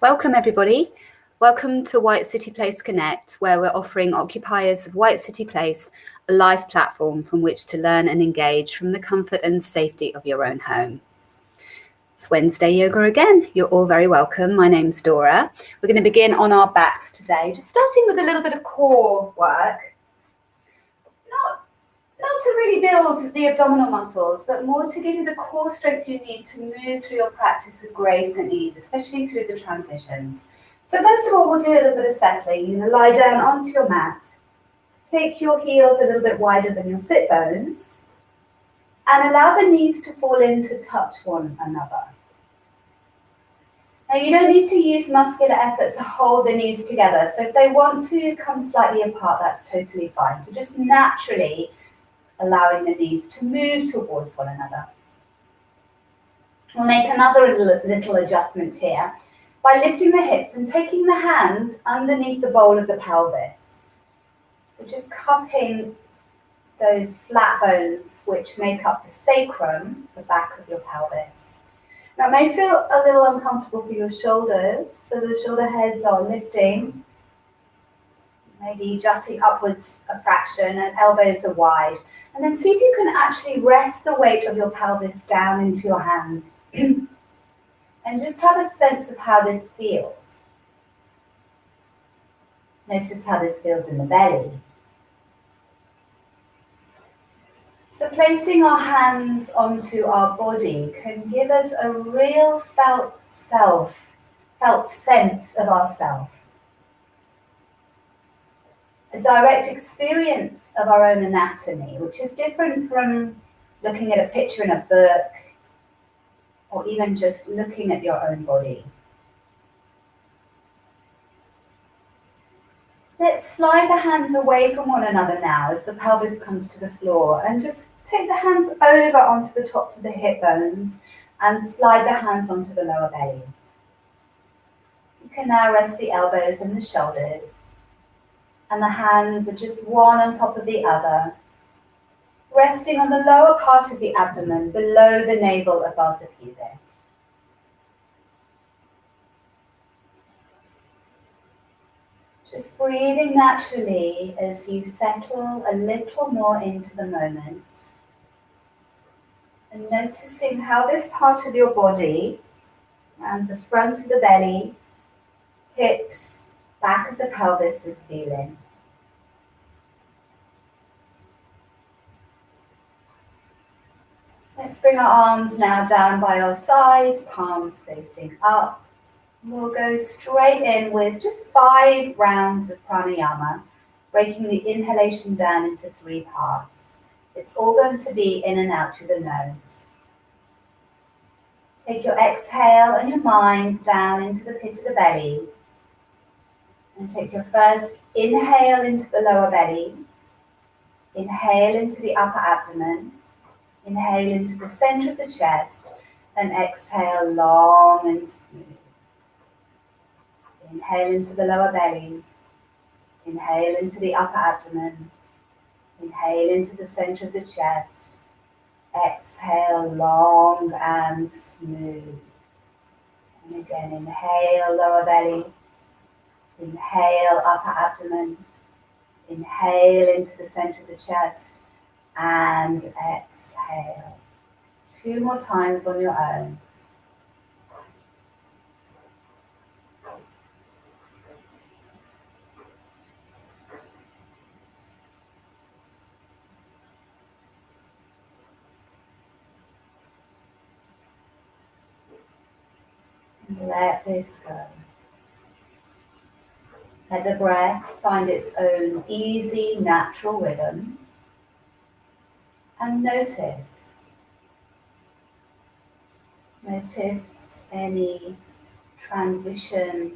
Welcome everybody. Welcome to White City Place Connect, where we're offering occupiers of White City Place a live platform from which to learn and engage from the comfort and safety of your own home. It's Wednesday yoga again. You're all very welcome. My name's Dora. We're going to begin on our backs today, just starting with a little bit of core work. Not to really build the abdominal muscles, but more to give you the core strength you need to move through your practice with grace and ease, especially through the transitions. So first of all, we'll do a little bit of settling. You're going to lie down onto your mat. Take your heels a little bit wider than your sit bones and allow the knees to fall in to touch one another. Now you don't need to use muscular effort to hold the knees together. So if they want to come slightly apart, that's totally fine. So just naturally allowing the knees to move towards one another. We'll make another little adjustment here by lifting the hips and taking the hands underneath the bowl of the pelvis. So just cupping those flat bones which make up the sacrum, the back of your pelvis. Now it may feel a little uncomfortable for your shoulders, so the shoulder heads are lifting, maybe jutting upwards a fraction, and elbows are wide. And then see if you can actually rest the weight of your pelvis down into your hands. And just have a sense of how this feels. Notice how this feels in the belly. So placing our hands onto our body can give us a real felt sense of ourself. A direct experience of our own anatomy, which is different from looking at a picture in a book or even just looking at your own body. Let's slide the hands away from one another now as the pelvis comes to the floor, and just take the hands over onto the tops of the hip bones and slide the hands onto the lower belly. You can now rest the elbows and the shoulders. And the hands are just one on top of the other, resting on the lower part of the abdomen, below the navel, above the pelvis. Just breathing naturally as you settle a little more into the moment. And noticing how this part of your body, and the front of the belly, hips, back of the pelvis is feeling. Let's bring our arms now down by our sides, palms facing up. We'll go straight in with just 5 rounds of pranayama, breaking the inhalation down into 3 parts. It's all going to be in and out through the nose. Take your exhale and your mind down into the pit of the belly. And take your first inhale into the lower belly. Inhale into the upper abdomen. Inhale into the center of the chest. And exhale long and smooth. Inhale into the lower belly. Inhale into the upper abdomen. Inhale into the center of the chest. Exhale long and smooth. And again, inhale lower belly. Inhale upper abdomen. Inhale into the center of the chest. And exhale. 2 more times on your own. And let this go. Let the breath find its own easy, natural rhythm. And notice. Notice any transition,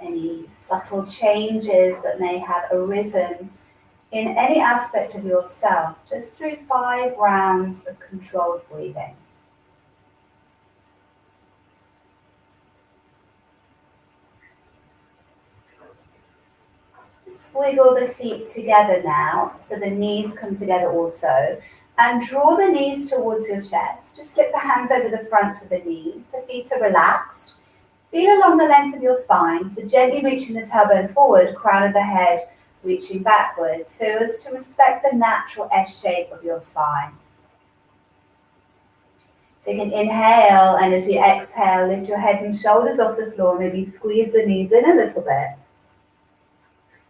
any subtle changes that may have arisen in any aspect of yourself, just through 5 rounds of controlled breathing. Let's wiggle the feet together now, so the knees come together also. And draw the knees towards your chest. Just slip the hands over the fronts of the knees. The feet are relaxed. Feel along the length of your spine, so gently reaching the tailbone forward, crown of the head reaching backwards, so as to respect the natural S shape of your spine. So you can inhale, and as you exhale, lift your head and shoulders off the floor, maybe squeeze the knees in a little bit.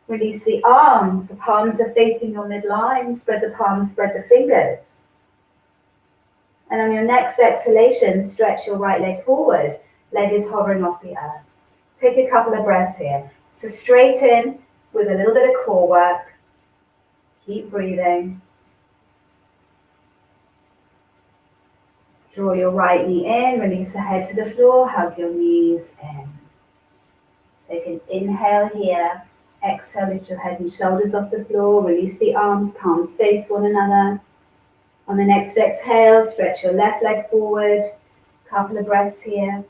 Release the arms, the palms are facing your midline, spread the palms, spread the fingers. And on your next exhalation, stretch your right leg forward, leg is hovering off the earth. Take a couple of breaths here. So straighten with a little bit of core work. Keep breathing. Draw your right knee in, release the head to the floor, hug your knees in. Take an inhale here. Exhale, lift your head and shoulders off the floor, release the arms, palms face one another. On the next exhale, stretch your left leg forward. Couple of breaths here.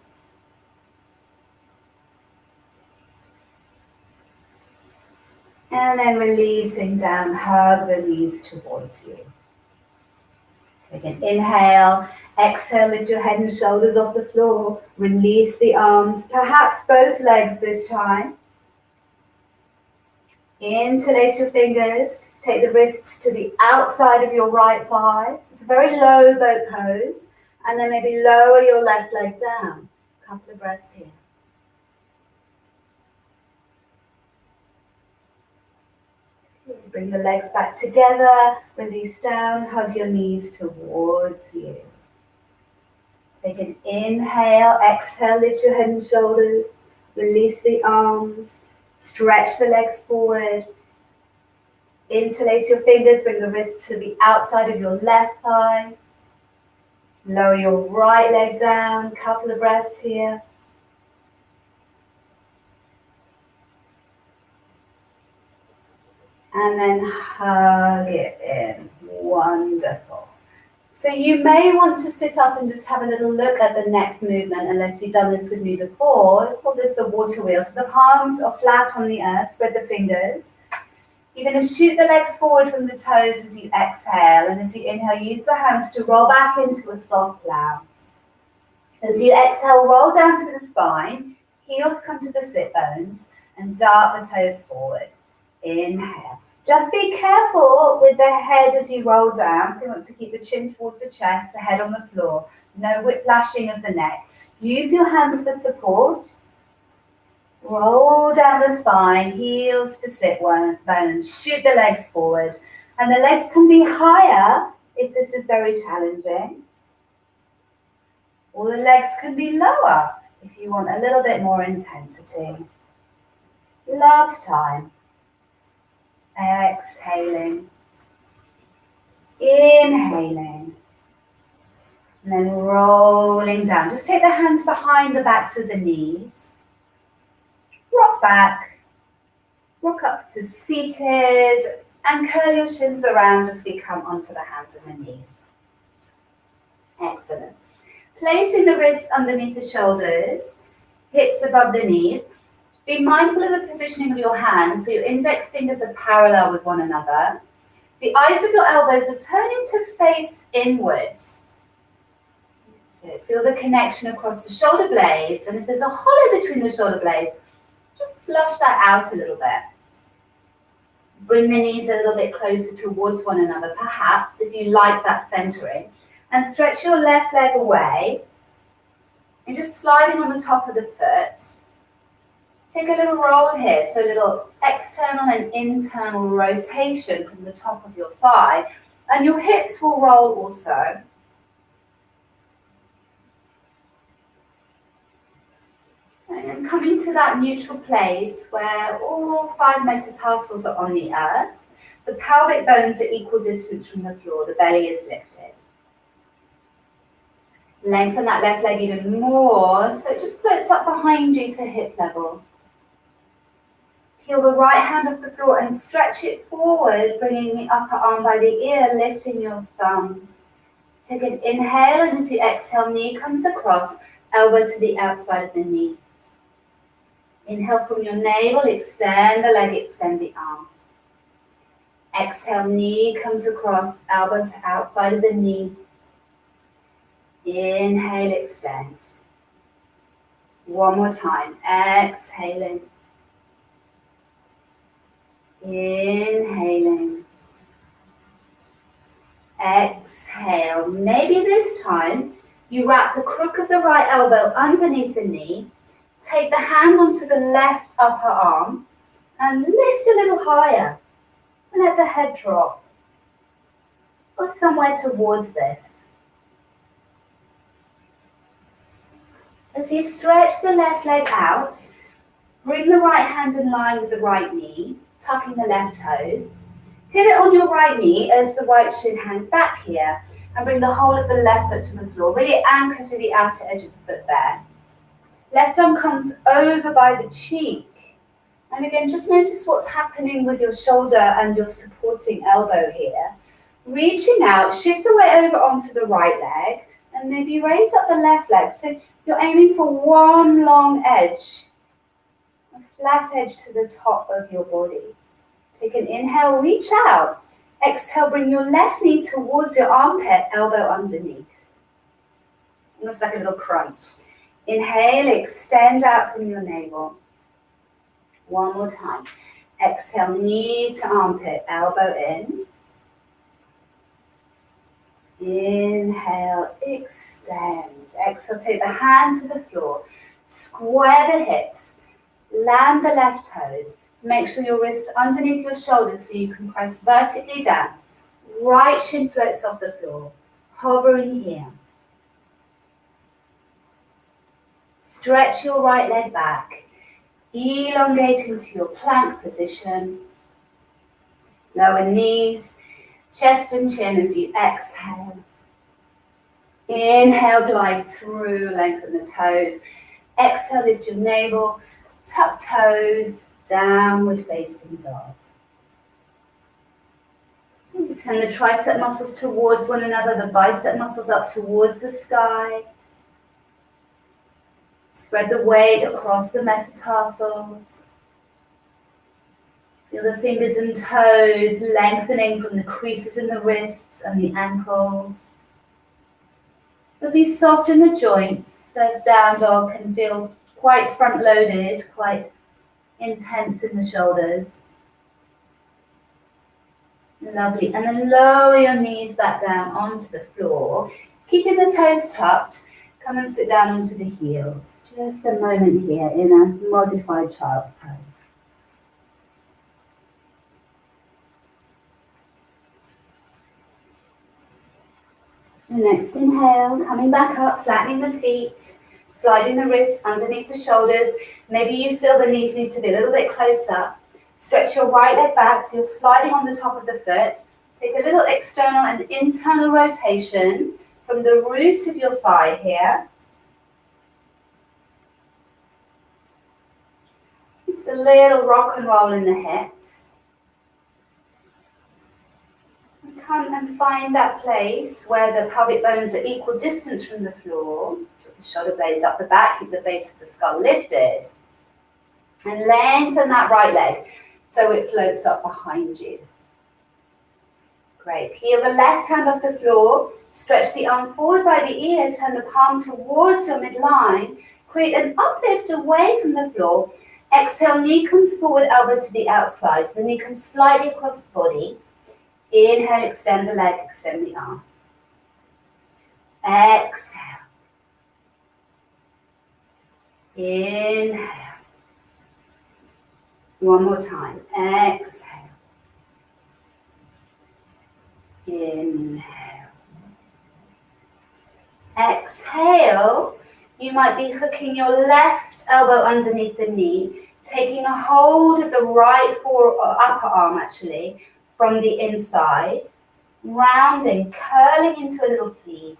And then releasing down, hug the knees towards you. Take an inhale, exhale, lift your head and shoulders off the floor. Release the arms, perhaps both legs this time. Interlace your fingers, take the wrists to the outside of your right thighs. It's a very low boat pose. And then maybe lower your left leg down. A couple of breaths here. Bring the legs back together, release down, hug your knees towards you. Take an inhale, exhale, lift your head and shoulders, release the arms, stretch the legs forward, interlace your fingers, bring the wrists to the outside of your left thigh, lower your right leg down, couple of breaths here. And then hug it in. Wonderful. So you may want to sit up and just have a little look at the next movement, unless you've done this with me before. I call this the water wheel. So the palms are flat on the earth, spread the fingers. You're going to shoot the legs forward from the toes as you exhale, and as you inhale, use the hands to roll back into a soft plow. As you exhale, roll down through the spine, heels come to the sit bones, and dart the toes forward. Inhale. Just be careful with the head as you roll down. So you want to keep the chin towards the chest, the head on the floor. No whiplashing of the neck. Use your hands for support. Roll down the spine, heels to sit bones. Shoot the legs forward. And the legs can be higher if this is very challenging. Or the legs can be lower if you want a little bit more intensity. Last time. Exhaling, inhaling, and then rolling down. Just take the hands behind the backs of the knees. Rock back, rock up to seated, and curl your shins around as we come onto the hands and the knees. Excellent. Placing the wrists underneath the shoulders, hips above the knees. Be mindful of the positioning of your hands, so your index fingers are parallel with one another. The eyes of your elbows are turning to face inwards. So feel the connection across the shoulder blades, and if there's a hollow between the shoulder blades, just flush that out a little bit. Bring the knees a little bit closer towards one another, perhaps, if you like that centering. And stretch your left leg away, and just sliding on the top of the foot. Take a little roll here, so a little external and internal rotation from the top of your thigh, and your hips will roll also. And then coming to that neutral place where all 5 metatarsals are on the earth, the pelvic bones are equal distance from the floor, the belly is lifted. Lengthen that left leg even more, so it just floats up behind you to hip level. Peel the right hand off the floor and stretch it forward, bringing the upper arm by the ear, lifting your thumb. Take an inhale, and as you exhale, knee comes across, elbow to the outside of the knee. Inhale from your navel, extend the leg, extend the arm. Exhale, knee comes across, elbow to outside of the knee. Inhale, extend. One more time. Exhaling. Inhaling. Exhale. Maybe this time you wrap the crook of the right elbow underneath the knee. Take the hand onto the left upper arm and lift a little higher. And let the head drop. Or somewhere towards this. As you stretch the left leg out, bring the right hand in line with the right knee, tucking the left toes. Pivot on your right knee as the right shin hangs back here, and bring the whole of the left foot to the floor. Really anchor to the outer edge of the foot there. Left arm comes over by the cheek. And again, just notice what's happening with your shoulder and your supporting elbow here. Reaching out, shift the weight over onto the right leg, and maybe raise up the left leg. So you're aiming for one long edge, a flat edge to the top of your body. Take an inhale, reach out. Exhale, bring your left knee towards your armpit, elbow underneath. Almost like a little crunch. Inhale, extend out from your navel. One more time. Exhale, knee to armpit, elbow in. Inhale, extend. Exhale, take the hand to the floor. Square the hips. Land the left toes. Make sure your wrists underneath your shoulders so you can press vertically down. Right shin floats off the floor. Hovering here. Stretch your right leg back. Elongating to your plank position. Lower knees, chest and chin as you exhale. Inhale, glide through, lengthen the toes. Exhale, lift your navel, tuck toes, downward facing dog. Turn the tricep muscles towards one another, the bicep muscles up towards the sky. Spread the weight across the metatarsals. Feel the fingers and toes lengthening from the creases in the wrists and the ankles. But be soft in the joints. First down dog can feel quite front-loaded, quite intense in the shoulders. Lovely. And then lower your knees back down onto the floor. Keeping the toes tucked, come and sit down onto the heels. Just a moment here in a modified child's pose. The next inhale, coming back up, flattening the feet, sliding the wrists underneath the shoulders. Maybe you feel the knees need to be a little bit closer. Stretch your right leg back so you're sliding on the top of the foot. Take a little external and internal rotation from the root of your thigh here. Just a little rock and roll in the hips. And come and find that place where the pelvic bones are equal distance from the floor. Put the shoulder blades up the back, keep the base of the skull lifted. And lengthen that right leg so it floats up behind you. Great. Peel the left hand off the floor. Stretch the arm forward by the ear. Turn the palm towards your midline. Create an uplift away from the floor. Exhale, knee comes forward, elbow to the outside. So the knee comes slightly across the body. Inhale, extend the leg, extend the arm. Exhale. Inhale. One more time. Exhale. Inhale. Exhale. You might be hooking your left elbow underneath the knee, taking a hold of the right upper arm actually from the inside, rounding, curling into a little seed.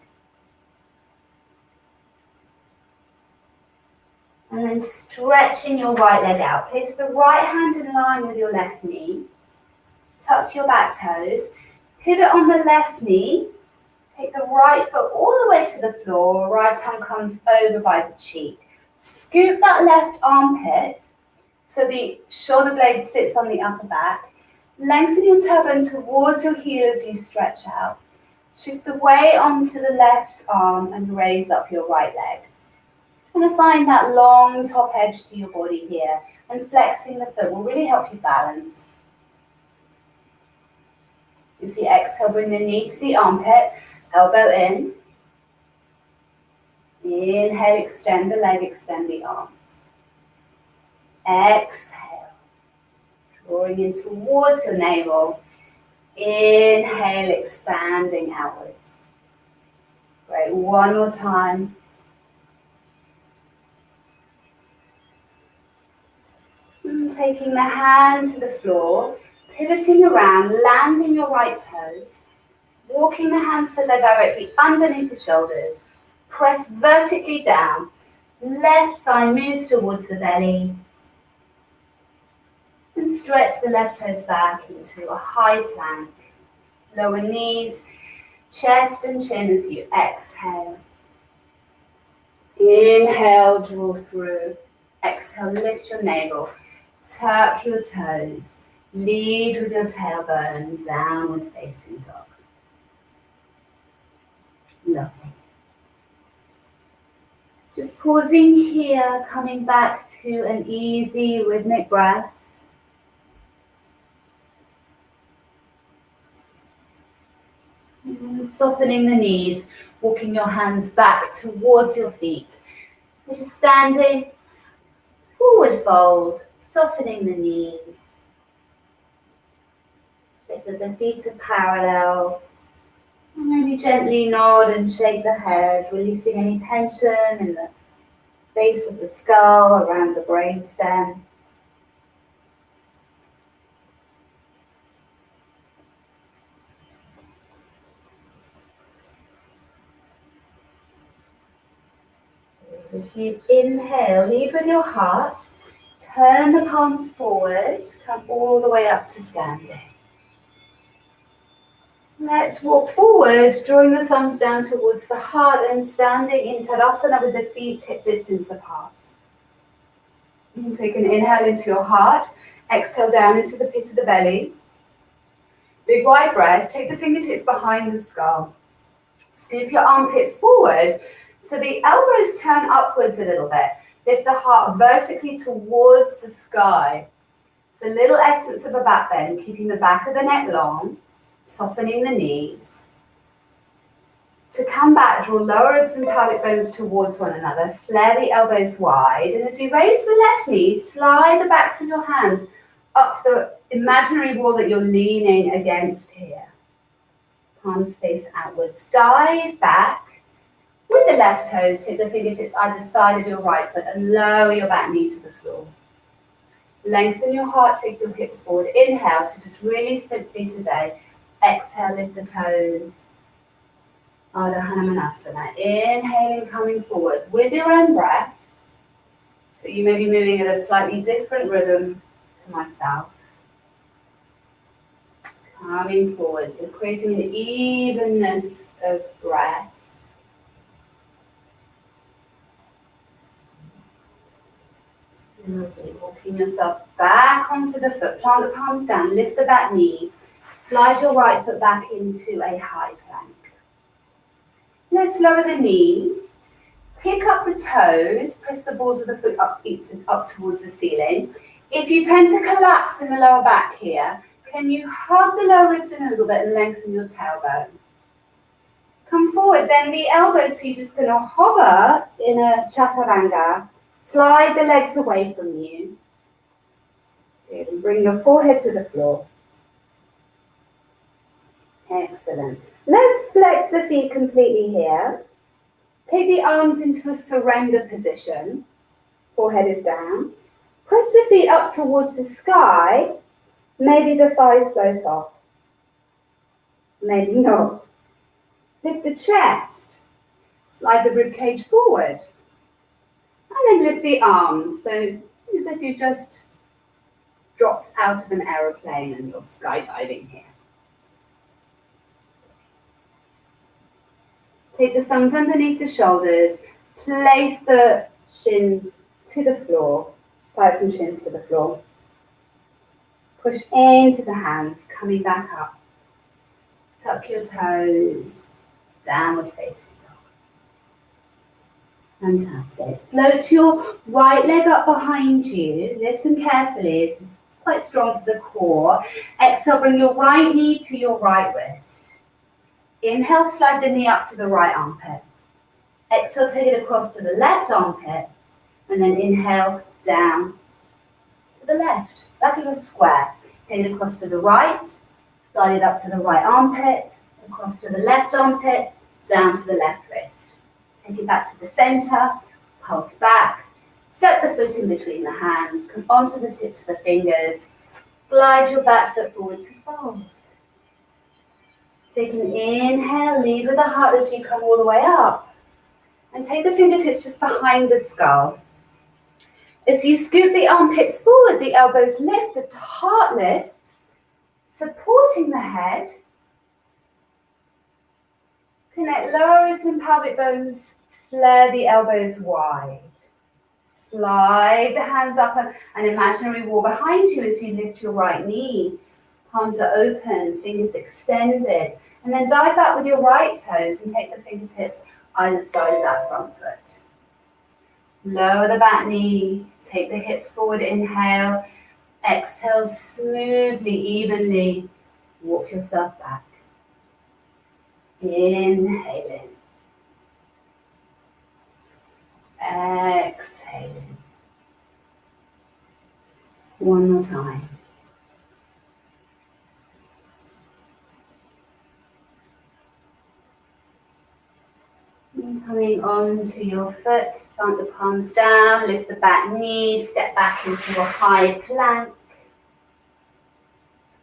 And then stretching your right leg out. Place the right hand in line with your left knee. Tuck your back toes. Pivot on the left knee. Take the right foot all the way to the floor. Right arm comes over by the cheek. Scoop that left armpit so the shoulder blade sits on the upper back. Lengthen your tailbone towards your heel as you stretch out. Shift the weight onto the left arm and raise up your right leg. And then find that long top edge to your body here. And flexing the foot will really help you balance. As you exhale, bring the knee to the armpit, elbow in. Inhale, extend the leg, extend the arm. Exhale, drawing in towards your navel. Inhale, expanding outwards. Great, one more time. And taking the hand to the floor, pivoting around, landing your right toes, walking the hands so they're directly underneath the shoulders. Press vertically down. Left thigh moves towards the belly. And stretch the left toes back into a high plank. Lower knees, chest and chin as you exhale. Inhale, draw through. Exhale, lift your navel. Tuck your toes. Lead with your tailbone, downward facing dog. Lovely. Just pausing here, coming back to an easy rhythmic breath. And softening the knees, walking your hands back towards your feet. You're just standing, forward fold, softening the knees. Check that the feet are parallel. And maybe gently nod and shake the head, releasing any tension in the base of the skull, around the brainstem. As you inhale, lead with your heart, turn the palms forward, come all the way up to standing. Let's walk forward, drawing the thumbs down towards the heart and standing in Tadasana with the feet hip distance apart. And take an inhale into your heart, exhale down into the pit of the belly. Big wide breath, take the fingertips behind the skull. Scoop your armpits forward so the elbows turn upwards a little bit. Lift the heart vertically towards the sky. So a little essence of a back bend, keeping the back of the neck long. Softening the knees. To come back, draw lower ribs and pelvic bones towards one another. Flare the elbows wide. And as you raise the left knee, slide the backs of your hands up the imaginary wall that you're leaning against here. Palms face outwards. Dive back. With the left toes, hit the fingertips either side of your right foot and lower your back knee to the floor. Lengthen your heart, take your hips forward. Inhale, so just really simply today. Exhale, lift the toes. Ardha Hanumanasana. Inhaling, coming forward with your own breath. So you may be moving at a slightly different rhythm to myself. Coming forward, so creating an evenness of breath. Lovely. Walking yourself back onto the foot. Plant the palms down, lift the back knee. Slide your right foot back into a high plank. Let's lower the knees. Pick up the toes. Press the balls of the foot up towards the ceiling. If you tend to collapse in the lower back here, can you hug the lower ribs in a little bit and lengthen your tailbone? Come forward. Then the elbows, so you're just going to hover in a chaturanga. Slide the legs away from you. Good. And bring your forehead to the floor. Excellent. Let's flex the feet completely here. Take the arms into a surrender position. Forehead is down. Press the feet up towards the sky. Maybe the thighs float off. Maybe not. Lift the chest. Slide the ribcage forward. And then lift the arms. So as if you just dropped out of an aeroplane and you're skydiving here. Take the thumbs underneath the shoulders, place the shins to the floor, thighs and shins to the floor. Push into the hands, coming back up. Tuck your toes, downward facing dog. Fantastic. Float your right leg up behind you. Listen carefully. This is quite strong for the core. Exhale, bring your right knee to your right wrist. Inhale, slide the knee up to the right armpit. Exhale, take it across to the left armpit. And then inhale, down to the left, like a little square. Take it across to the right, slide it up to the right armpit, across to the left armpit, down to the left wrist. Take it back to the center, pulse back, step the foot in between the hands, come onto the tips of the fingers, glide your back foot forward to fold. Take an inhale, lead with the heart as you come all the way up. And take the fingertips just behind the skull. As you scoop the armpits forward, the elbows lift, the heart lifts, supporting the head. Connect lower ribs and pelvic bones, flare the elbows wide. Slide the hands up, an imaginary wall behind you as you lift your right knee. Palms are open, fingers extended. And then dive back with your right toes and take the fingertips either side of that front foot. Lower the back knee, take the hips forward, inhale. Exhale, smoothly, evenly, walk yourself back. Inhaling. Exhaling. One more time. Coming onto your foot, plant the palms down, lift the back knee, step back into your high plank.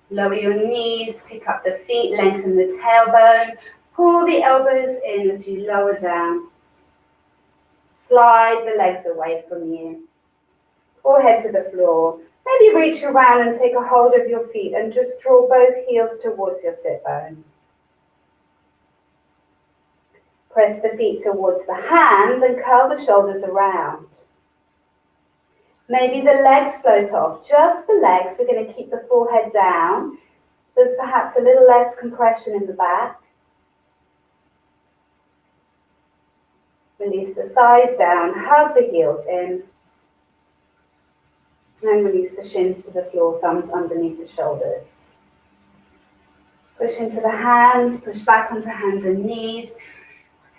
Lower your knees, pick up the feet, lengthen the tailbone, pull the elbows in as you lower down. Slide the legs away from you. Forehead to the floor. Maybe reach around and take a hold of your feet and just draw both heels towards your sit bones. Press the feet towards the hands and curl the shoulders around. Maybe the legs float off, just the legs. We're going to keep the forehead down. There's perhaps a little less compression in the back. Release the thighs down, hug the heels in. And release the shins to the floor, thumbs underneath the shoulders. Push into the hands, push back onto hands and knees.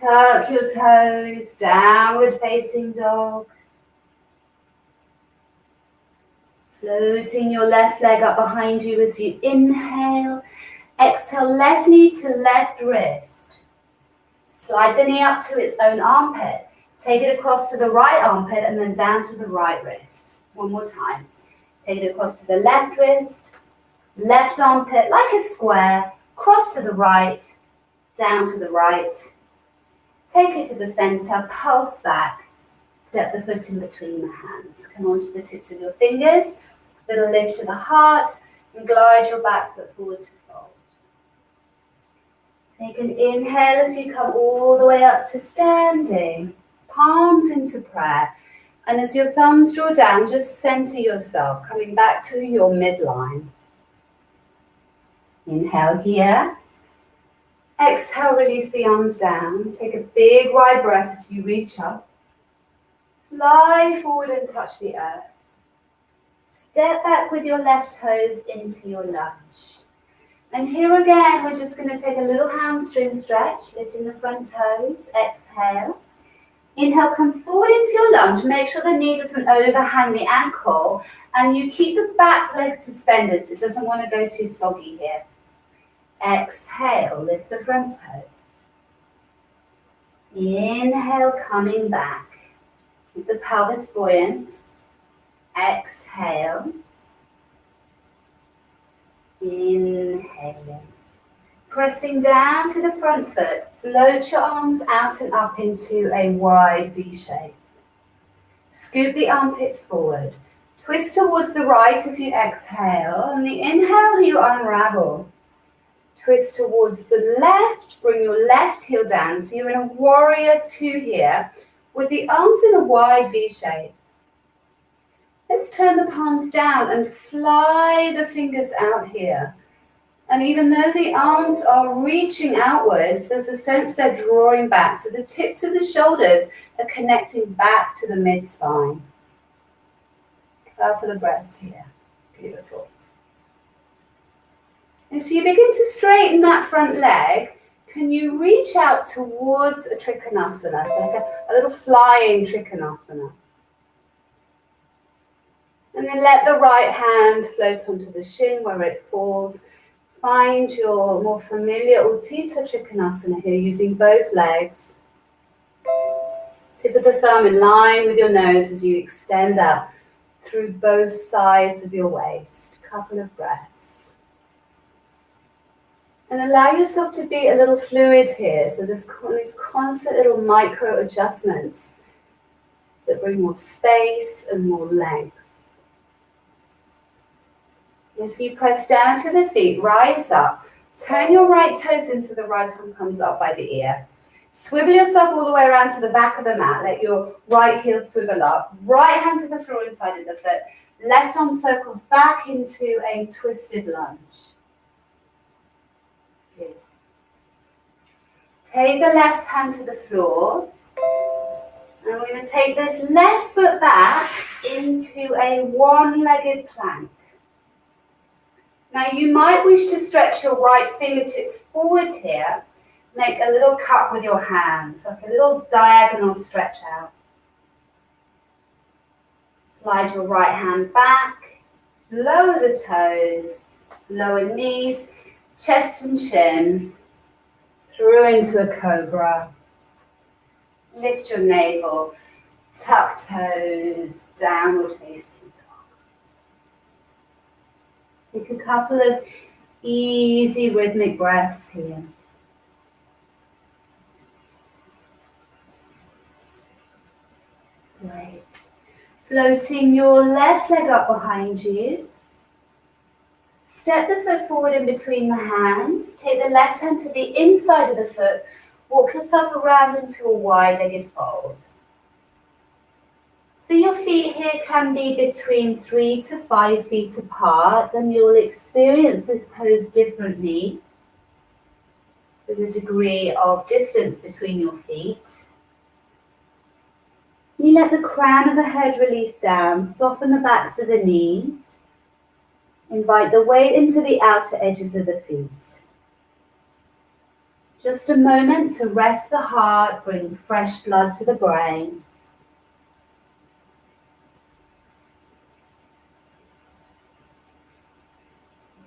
Tuck your toes, downward facing dog. Floating your left leg up behind you as you inhale. Exhale, left knee to left wrist. Slide the knee up to its own armpit. Take it across to the right armpit and then down to the right wrist. One more time. Take it across to the left wrist, left armpit like a square, cross to the right, down to the right. Take it to the center, pulse back, step the foot in between the hands. Come onto the tips of your fingers, little lift to the heart, and glide your back foot forward to fold. Take an inhale as you come all the way up to standing, palms into prayer. And as your thumbs draw down, just center yourself, coming back to your midline. Inhale here. Exhale, release the arms down. Take a big wide breath as you reach up. Fly forward and touch the earth. Step back with your left toes into your lunge. And here again, we're just going to take a little hamstring stretch, lifting the front toes. Exhale. Inhale, come forward into your lunge. Make sure the knee doesn't overhang the ankle. And you keep the back leg suspended so it doesn't want to go too soggy here. Exhale, lift the front toes. Inhale, coming back. Keep the pelvis buoyant. Exhale. Inhaling. Pressing down to the front foot. Float your arms out and up into a wide V shape. Scoop the armpits forward. Twist towards the right as you exhale. On the inhale, you unravel. Twist towards the left, bring your left heel down. So you're in a warrior two here with the arms in a wide V shape. Let's turn the palms down and fly the fingers out here. And even though the arms are reaching outwards, there's a sense they're drawing back. So the tips of the shoulders are connecting back to the mid-spine. Couple of breaths here. Beautiful. And so you begin to straighten that front leg. Can you reach out towards a trikonasana, so like a little flying trikonasana? And then let the right hand float onto the shin where it falls. Find your more familiar Uttita Trikonasana here, using both legs. Tip of the thumb in line with your nose as you extend out through both sides of your waist. Couple of breaths. And allow yourself to be a little fluid here. So there's these constant little micro adjustments that bring more space and more length. As you press down to the feet, rise up. Turn your right toes into the right arm comes up by the ear. Swivel yourself all the way around to the back of the mat. Let your right heel swivel up. Right hand to the floor inside of the foot. Left arm circles back into a twisted lunge. Good. Take the left hand to the floor. And we're going to take this left foot back into a one-legged plank. Now you might wish to stretch your right fingertips forward here. Make a little cup with your hands, like a little diagonal stretch out. Slide your right hand back, lower the toes, lower knees, chest and chin, through into a cobra. Lift your navel, tuck toes, downward facing. Take a couple of easy rhythmic breaths here. Great. Floating your left leg up behind you. Step the foot forward in between the hands. Take the left hand to the inside of the foot. Walk yourself around into a wide-legged fold. So your feet here can be between 3 to 5 feet apart, and you'll experience this pose differently to the degree of distance between your feet. You let the crown of the head release down, soften the backs of the knees. Invite the weight into the outer edges of the feet. Just a moment to rest the heart, bring fresh blood to the brain.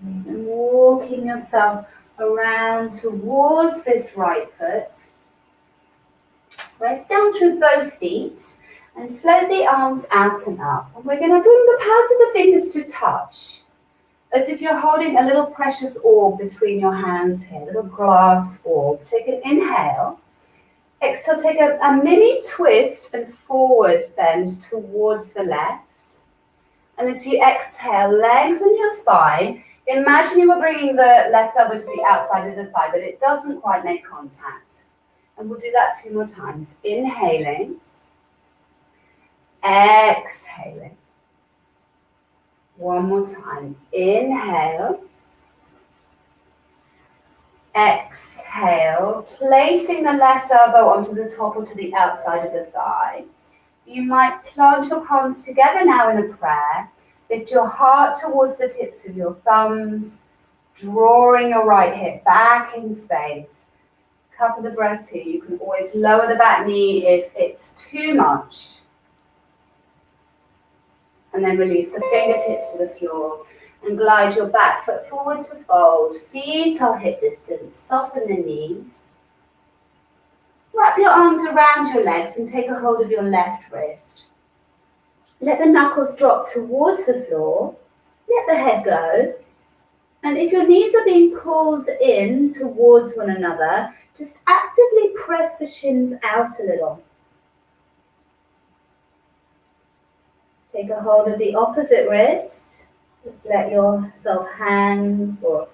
And walking yourself around towards this right foot. Press down through both feet and float the arms out and up. And we're going to bring the pads of the fingers to touch, as if you're holding a little precious orb between your hands here, a little glass orb. Take an inhale. Exhale, take a mini twist and forward bend towards the left. And as you exhale, lengthen your spine. Imagine you were bringing the left elbow to the outside of the thigh, but it doesn't quite make contact. And we'll do that 2 more times. Inhaling. Exhaling. One more time. Inhale. Exhale. Placing the left elbow onto the top or to the outside of the thigh. You might plant your palms together now in a prayer. Lift your heart towards the tips of your thumbs, drawing your right hip back in space. Couple of breaths here. You can always lower the back knee if it's too much. And then release the fingertips to the floor and glide your back foot forward to fold. Feet are hip distance. Soften the knees. Wrap your arms around your legs and take a hold of your left wrist. Let the knuckles drop towards the floor. Let the head go. And if your knees are being pulled in towards one another, just actively press the shins out a little. Take a hold of the opposite wrist. Just let yourself hang for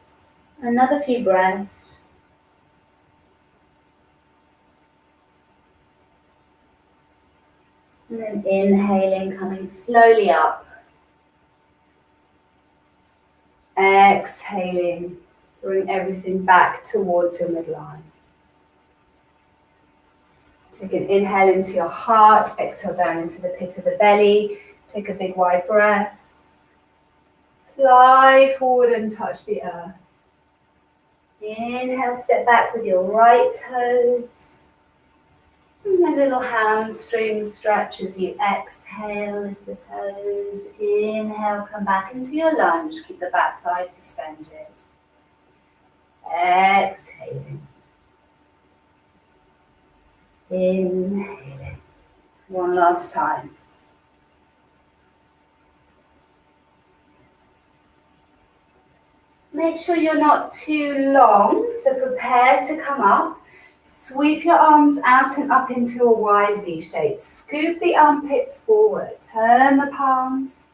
another few breaths. And then inhaling, coming slowly up. Exhaling, Bring everything back towards your midline. Take an inhale into your heart, exhale down into the pit of the belly. Take a big wide breath. Fly forward and touch the earth. Inhale, step back with your right toes. And a little hamstring stretch as you exhale, lift the toes. Inhale, come back into your lunge. Keep the back thigh suspended. Exhaling. Inhaling. One last time. Make sure you're not too long, so prepare to come up. Sweep your arms out and up into a wide V shape. Scoop the armpits forward. Turn the palms.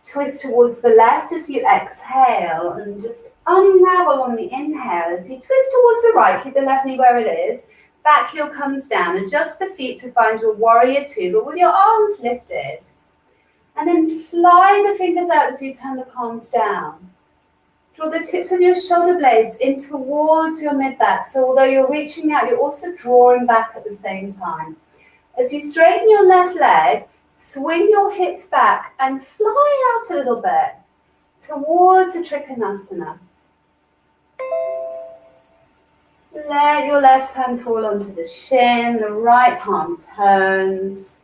Twist towards the left as you exhale and just unravel on the inhale. As you twist towards the right, keep the left knee where it is. Back heel comes down. Adjust the feet to find your warrior two, but with your arms lifted. And then fly the fingers out as you turn the palms down. Draw the tips of your shoulder blades in towards your mid-back. So although you're reaching out, you're also drawing back at the same time. As you straighten your left leg, swing your hips back and fly out a little bit towards a Trikonasana. Let your left hand fall onto the shin, the right palm turns.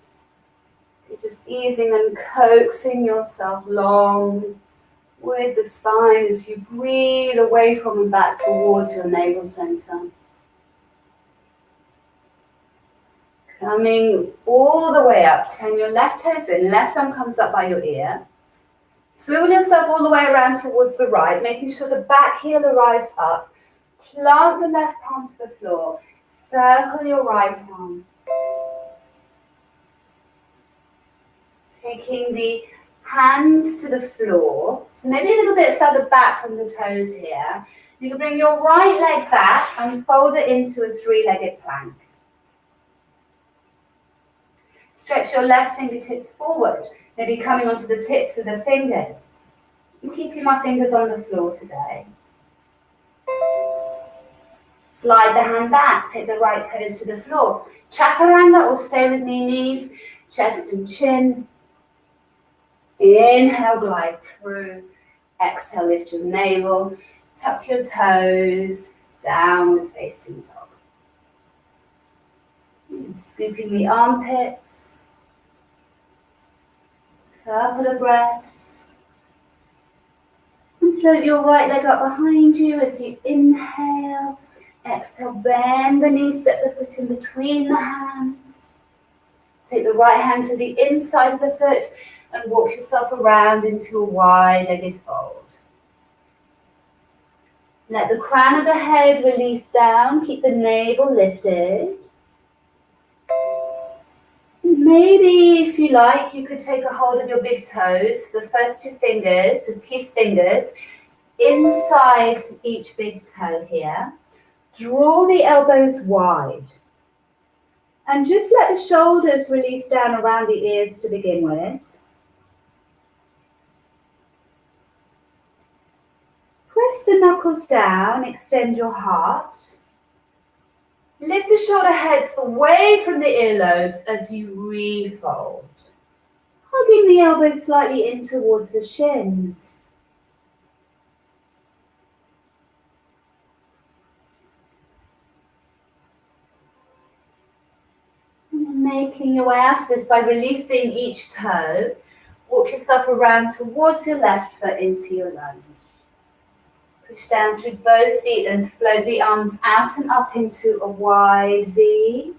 You're just easing and coaxing yourself long with the spine as you breathe away from and back towards your navel center. Coming all the way up, turn your left toes in, left arm comes up by your ear. Swivel yourself all the way around towards the right, making sure the back heel arrives up. Plant the left palm to the floor, circle your right arm. Taking the hands to the floor, so maybe a little bit further back from the toes here. You can bring your right leg back and fold it into a three-legged plank. Stretch your left fingertips forward, maybe coming onto the tips of the fingers. I'm keeping my fingers on the floor today. Slide the hand back, take the right toes to the floor. Chaturanga or stay with me, knees, chest and chin. Inhale, glide through. Exhale, lift your navel. Tuck your toes, downward facing dog. And scooping the armpits. Couple of breaths. And float your right leg up behind you as you inhale. Exhale, bend the knees, step the foot in between the hands. Take the right hand to the inside of the foot and walk yourself around into a wide-legged fold. Let the crown of the head release down, keep the navel lifted. Maybe, if you like, you could take a hold of your big toes, the first two fingers, kiss fingers, inside each big toe here. Draw the elbows wide. And just let the shoulders release down around the ears to begin with. Press the knuckles down, extend your heart. Lift the shoulder heads away from the earlobes as you refold. Hugging the elbows slightly in towards the shins. And making your way out of this by releasing each toe. Walk yourself around towards your left foot into your lunge. Push down through both feet and float the arms out and up into a wide V.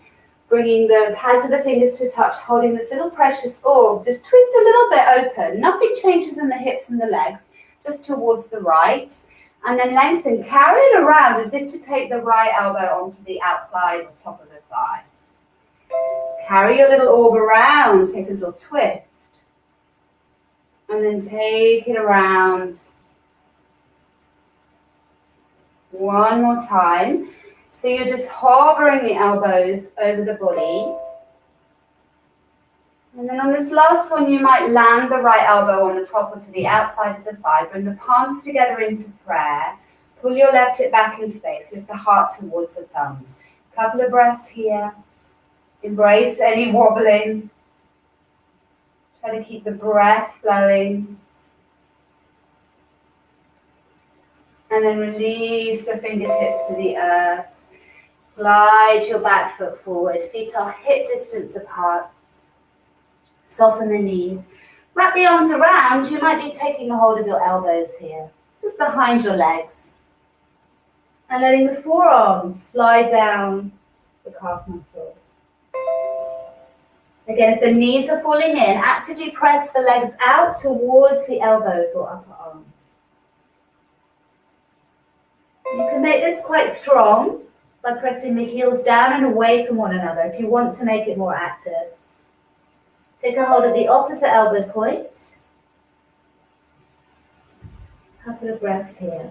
Bringing the pads of the fingers to touch, holding this little precious orb. Just twist a little bit open. Nothing changes in the hips and the legs, just towards the right. And then lengthen, carry it around as if to take the right elbow onto the outside or top of the thigh. Carry your little orb around, take a little twist. And then take it around. One more time. So you're just hovering the elbows over the body. And then on this last one, you might land the right elbow on the top or to the outside of the thigh. Bring the palms together into prayer. Pull your left hip back in space. Lift the heart towards the thumbs. Couple of breaths here. Embrace any wobbling. Try to keep the breath flowing. And then release the fingertips to the earth. Glide your back foot forward. Feet are hip distance apart. Soften the knees. Wrap the arms around. You might be taking a hold of your elbows here, just behind your legs. And letting the forearms slide down the calf muscles. Again, if the knees are falling in, actively press the legs out towards the elbows or upper arms. You can make this quite strong by pressing the heels down and away from one another if you want to make it more active. Take a hold of the opposite elbow point. Couple of breaths here.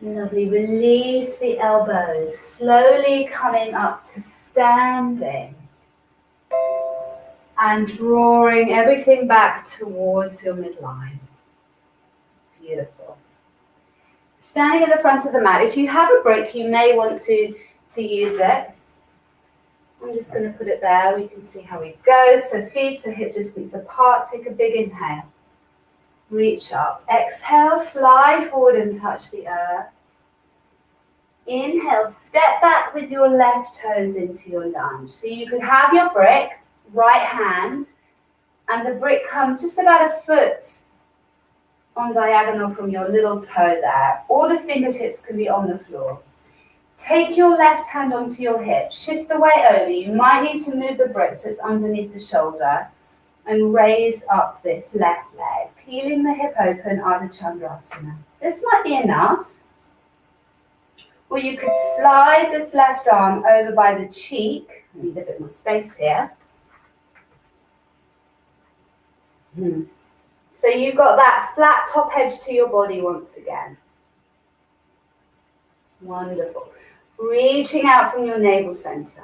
Lovely. Release the elbows, slowly coming up to standing. And drawing everything back towards your midline. Beautiful. Standing at the front of the mat. If you have a brick, you may want to use it. I'm just going to put it there. We can see how it goes. So feet are hip distance apart. Take a big inhale. Reach up. Exhale, fly forward and touch the earth. Inhale, step back with your left toes into your lunge. So you could have your brick, right hand, and the brick comes just about a foot on diagonal from your little toe there. Or the fingertips can be on the floor. Take your left hand onto your hip, shift the weight over. You might need to move the brick so it's underneath the shoulder and raise up this left leg, peeling the hip open, Ardha Chandrasana. This might be enough. Or you could slide this left arm over by the cheek. Need a bit more space here. So you've got that flat top edge to your body once again. Wonderful. Reaching out from your navel center.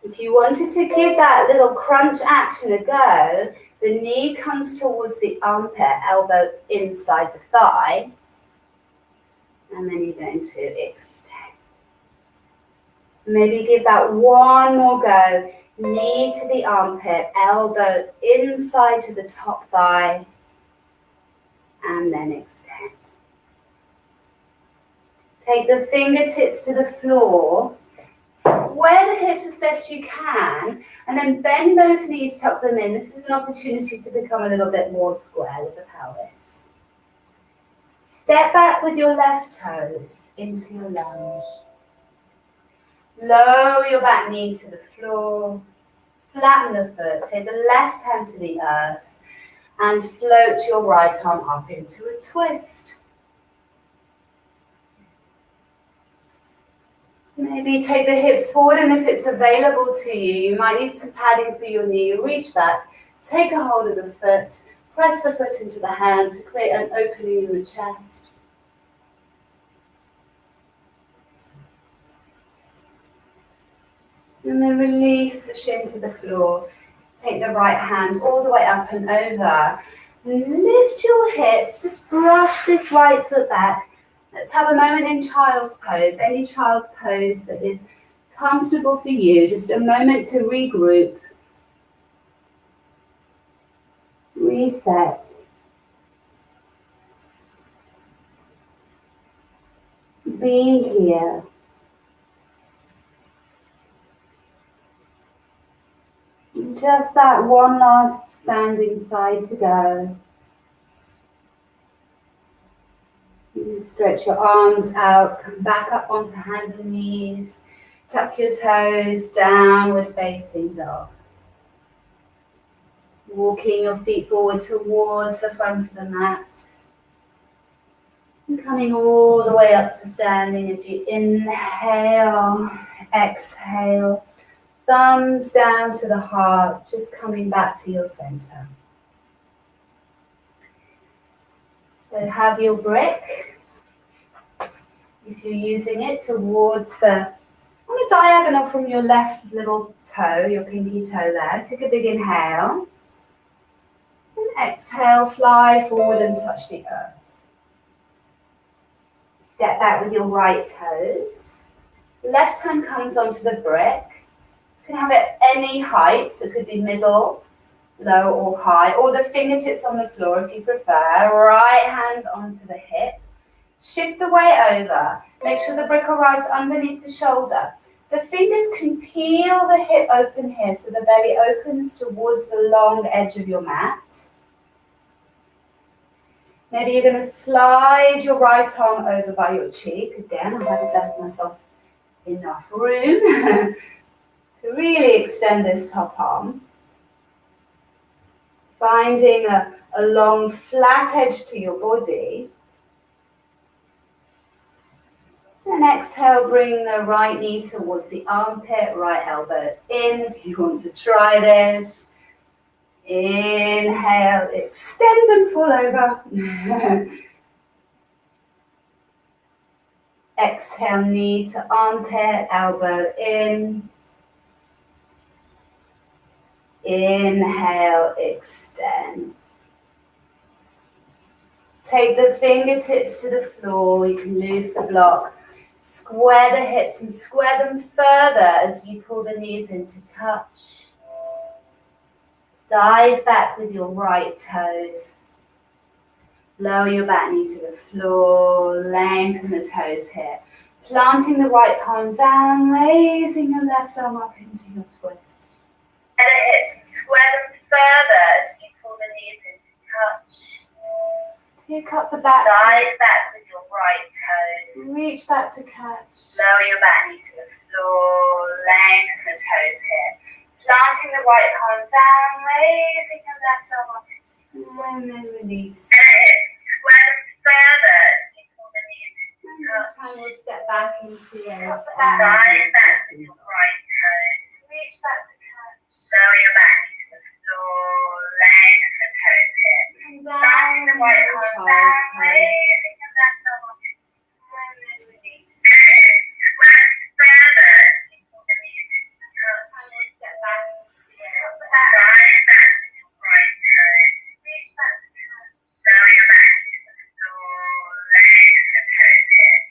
If you wanted to give that little crunch action a go, the knee comes towards the armpit, elbow inside the thigh. And then you're going to extend. Maybe give that one more go. Knee to the armpit, elbow inside to the top thigh. And then extend. Take the fingertips to the floor. Square the hips as best you can. And then bend both knees, tuck them in. This is an opportunity to become a little bit more square with the pelvis. Step back with your left toes into your lunge. Lower your back knee to the floor. Flatten the foot. Take the left hand to the earth. And float your right arm up into a twist. Maybe take the hips forward, and if it's available to you, you might need some padding for your knee. Reach back, take a hold of the foot, press the foot into the hand to create an opening in the chest. And then release the shin to the floor. Take the right hand all the way up and over. And lift your hips, just brush this right foot back. Let's have a moment in child's pose, any child's pose that is comfortable for you. Just a moment to regroup, reset, being here. Just that one last standing side to go. Stretch your arms out, come back up onto hands and knees, tuck your toes, downward facing dog. Walking your feet forward towards the front of the mat. And coming all the way up to standing as you inhale, exhale, thumbs down to the heart, just coming back to your center. So have your brick, if you're using it, towards on a diagonal from your left little toe, your pinky toe there. Take a big inhale. And Exhale, fly forward and touch the earth. Step back with your right toes. Left hand comes onto the brick. You can have it any height, so it could be middle, low or high, or the fingertips on the floor if you prefer. Right hand onto the hip. Shift the weight over. Make sure the brick arrives underneath the shoulder. The fingers can peel the hip open here, so the belly opens towards the long edge of your mat. Maybe you're going to slide your right arm over by your cheek. Again, I haven't left myself enough room to really extend this top arm. Finding a long flat edge to your body. And exhale, bring the right knee towards the armpit, right elbow in if you want to try this. Inhale, extend and fall over. Exhale, knee to armpit, elbow in. Inhale, extend. Take the fingertips to the floor. You can lose the block. Square the hips and square them further as you pull the knees into touch. Dive back with your right toes. Lower your back knee to the floor. Lengthen the toes here. Planting the right palm down, raising your left arm up into your twist. Square the hips and square them further as you pull the knees into touch. Pick up the back. Dive back with your right toes. Reach back to catch. Lower your back knee to the floor. Lengthen the toes here. Planting the right palm down, raising your left arm up into your twist. And then release. Square them further as you pull the knees into touch. This time we'll step back into your left arm. Dive back with your right toes. Reach back to catch. Lower your back knee to the floor. Lengthen the toes here. And down the right arm down, raising your left arm up into your twist. And then release. Square them further as you pull the knees into touch. And we'll step back into your left arm. Dive back with your right toes. Reach back to catch. Lower your back knee to the floor. Lengthen the toes here.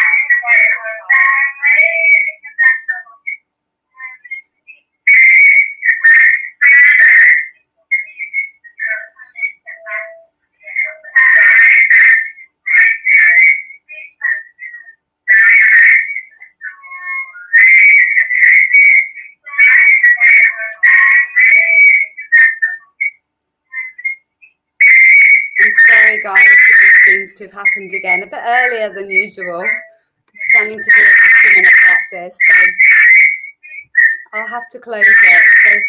Down the right arm down, raising your left arm up into your twist. And release. Square them further as you pull the knees into touch. And we'll step back into your left arm. Dive back with your right toes. Reach back to catch. Lower your back knee to the floor. Lengthen the toes here. Down the right arm down, raising your left arm up into your twist. I'm sorry guys, this seems to have happened again a bit earlier than usual. I was planning to do a 15-minute practice, so I'll have to close it. So sorry.